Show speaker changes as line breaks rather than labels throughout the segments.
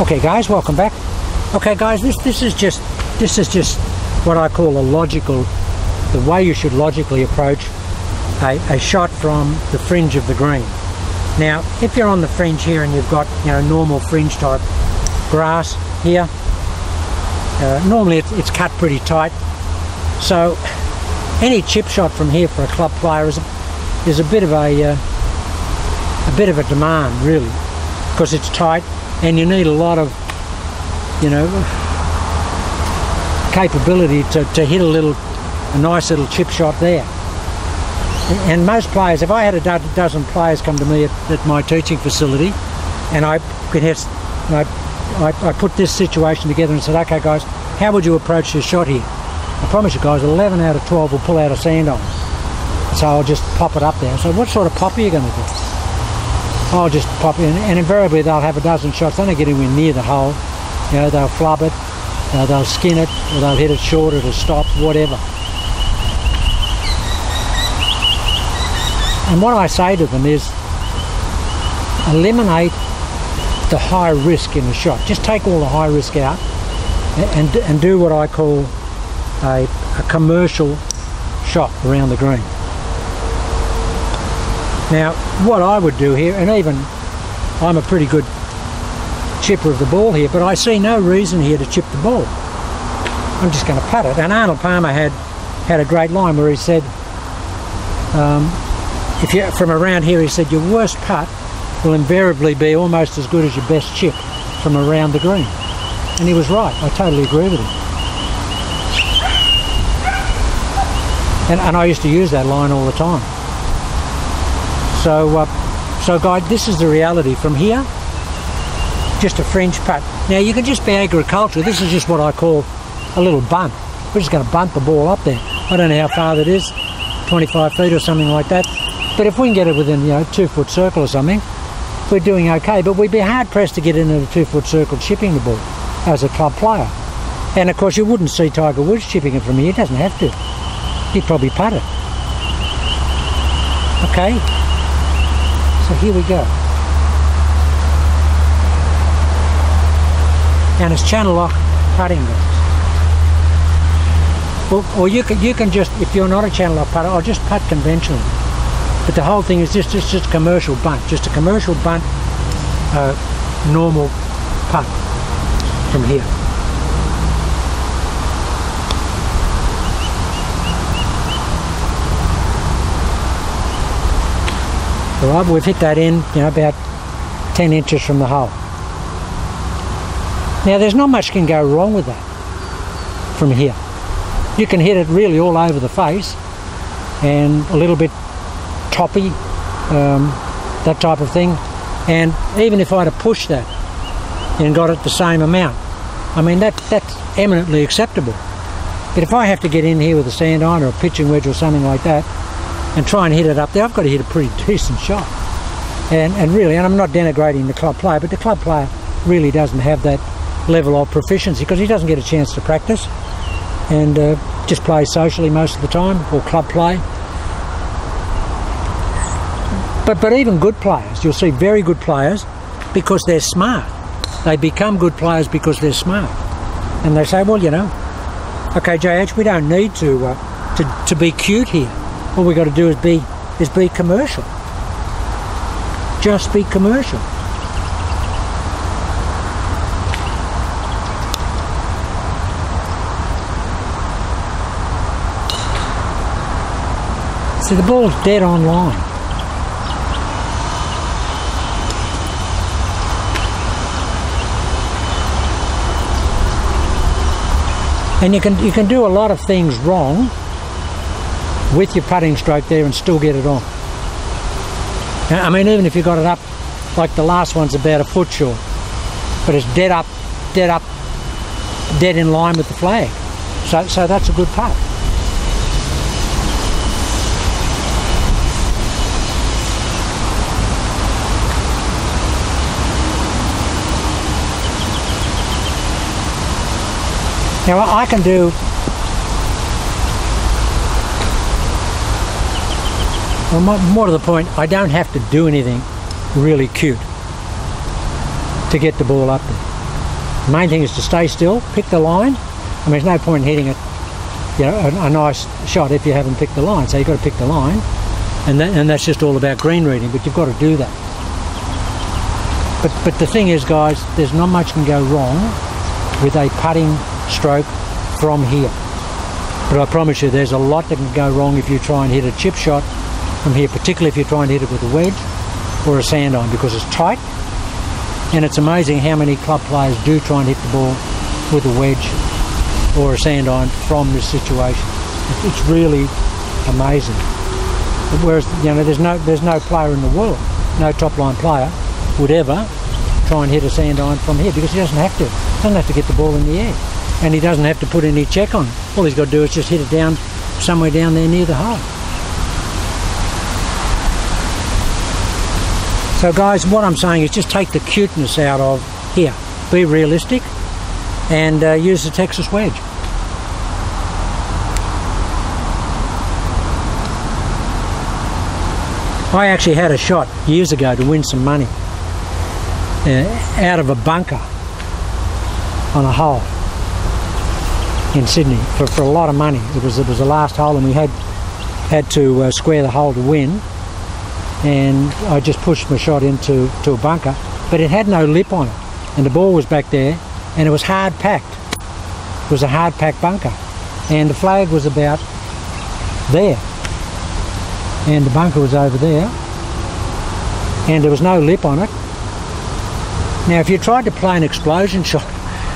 Okay guys, welcome back. Okay guys, this is just what I call the way you should logically approach a shot from the fringe of the green. Now if you're on the fringe here and you've got, you know, normal fringe type grass here, normally it's cut pretty tight, so any chip shot from here for a club player is a bit of a demand, really, because it's tight and you need a lot of, you know, capability to hit a nice little chip shot there. And most players, if I had a dozen players come to me at my teaching facility and I put this situation together and said, okay guys, how would you approach this shot here? I promise you guys, 11 out of 12 will pull out a sand iron. So I'll just pop it up there. So what sort of pop are you going to do? I'll just pop in, and invariably they'll have a dozen shots. They don't get anywhere near the hole. You know, they'll flub it, they'll skin it, or they'll hit it short, it'll stop, whatever. And what I say to them is, eliminate the high risk in the shot. Just take all the high risk out and do what I call a commercial shot around the green. Now what I would do here, and even I'm a pretty good chipper of the ball here, but I see no reason here to chip the ball. I'm just going to putt it. And Arnold Palmer had a great line where he said, if you're from around here, he said, your worst putt will invariably be almost as good as your best chip from around the green. And he was right. I totally agree with him. And I used to use that line all the time. So guys, this is the reality. From here, just a fringe putt. Now you can just be agricultural. This is just what I call a little bunt. We're just going to bunt the ball up there. I don't know how far that is, 25 feet or something like that. But if we can get it within, you know, 2-foot circle or something, we're doing okay. But we'd be hard pressed to get into the 2-foot circle chipping the ball as a club player. And of course you wouldn't see Tiger Woods chipping it from here. He doesn't have to. He'd probably putt it. Okay. So here we go. And it's channel lock putting, guys. Or you can just, if you're not a channel lock putter, I'll just putt conventionally. But the whole thing is just a commercial bunt, just a commercial bunt, normal putt from here. All right, we've hit that in, you know, about 10 inches from the hole. Now there's not much can go wrong with that from here. You can hit it really all over the face and a little bit toppy, that type of thing. And even if I'd have pushed that and got it the same amount, I mean that's eminently acceptable. But if I have to get in here with a sand iron or a pitching wedge or something like that and try and hit it up there, I've got to hit a pretty decent shot. And really, and I'm not denigrating the club player, but the club player really doesn't have that level of proficiency because he doesn't get a chance to practice and just plays socially most of the time, or club play. But even good players, you'll see very good players because they're smart. They become good players because they're smart. And they say, well, you know, okay, JH, we don't need to be cute here. All we got to do is be commercial. Just be commercial. See, the ball's dead on line. And you can do a lot of things wrong with your putting stroke there and still get it on. I mean, even if you got it up, like the last one's about a foot short, but it's dead in line with the flag. So that's a good putt. Now I can do well, more to the point, I don't have to do anything really cute to get the ball up there. The main thing is to stay still, pick the line. I mean, there's no point in hitting it, you know, a nice shot if you haven't picked the line. So you've got to pick the line, and that's just all about green reading. But you've got to do that. But the thing is, guys, there's not much can go wrong with a putting stroke from here. But I promise you, there's a lot that can go wrong if you try and hit a chip shot from here, particularly if you try and hit it with a wedge or a sand iron, because it's tight. And it's amazing how many club players do try and hit the ball with a wedge or a sand iron from this situation. It's really amazing. Whereas, you know, there's no player in the world, no top line player would ever try and hit a sand iron from here, because he doesn't have to. He doesn't have to get the ball in the air, and he doesn't have to put any check on. All he's got to do is just hit it down somewhere down there near the hole. So guys, what I'm saying is just take the cuteness out of here. Be realistic and use the Texas wedge. I actually had a shot years ago to win some money out of a bunker on a hole in Sydney for a lot of money. It was the last hole, and we had to square the hole to win. And I just pushed my shot into a bunker, but it had no lip on it, and the ball was back there, and it was hard packed. It was a hard packed bunker, and the flag was about there, and the bunker was over there, and there was no lip on it. Now, if you tried to play an explosion shot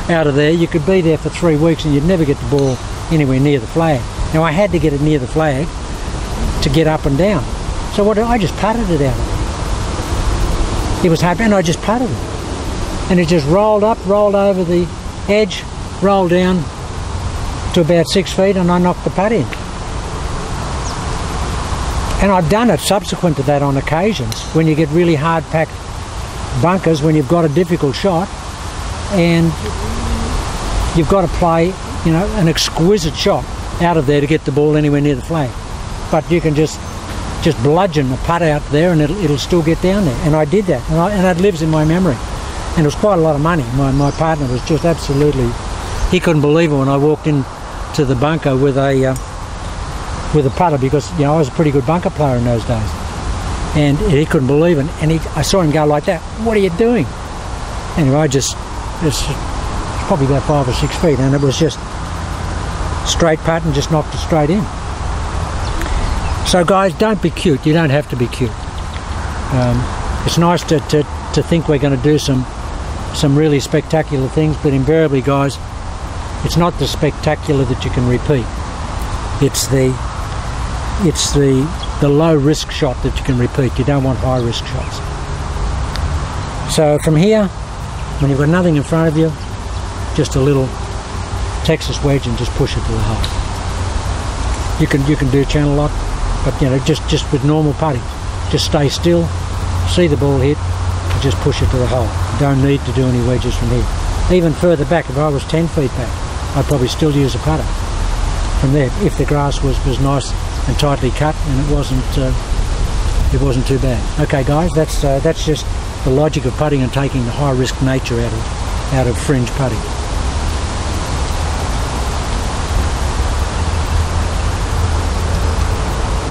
out of there, you could be there for 3 weeks and you'd never get the ball anywhere near the flag. Now, I had to get it near the flag to get up and down. So what I just putted it out. It was hard, and I just putted it. And it just rolled up, rolled over the edge, rolled down to about 6 feet, and I knocked the putt in. And I've done it subsequent to that on occasions, when you get really hard-packed bunkers, when you've got a difficult shot, and you've got to play, you know, an exquisite shot out of there to get the ball anywhere near the flag. But you can just bludgeon the putt out there, and it'll still get down there. And I did that, and that lives in my memory. And it was quite a lot of money. My partner was just absolutely, he couldn't believe it when I walked into the bunker with a putter, because, you know, I was a pretty good bunker player in those days. And he couldn't believe it. And I saw him go like that. What are you doing? Anyway, it's probably about 5 or 6 feet, and it was just straight putt and just knocked it straight in. So guys, don't be cute. You don't have to be cute. It's nice to think we're going to do some really spectacular things, but invariably, guys, it's not the spectacular that you can repeat. It's the low risk shot that you can repeat. You don't want high risk shots. So from here, when you've got nothing in front of you, just a little Texas wedge and just push it to the hole. You can do channel lock. But, you know, just with normal putting, just stay still, see the ball hit, and just push it to the hole. You don't need to do any wedges from here. Even further back, if I was 10 feet back, I'd probably still use a putter from there, if the grass was nice and tightly cut and it wasn't too bad. Okay, guys, that's just the logic of putting and taking the high risk nature out of fringe putting.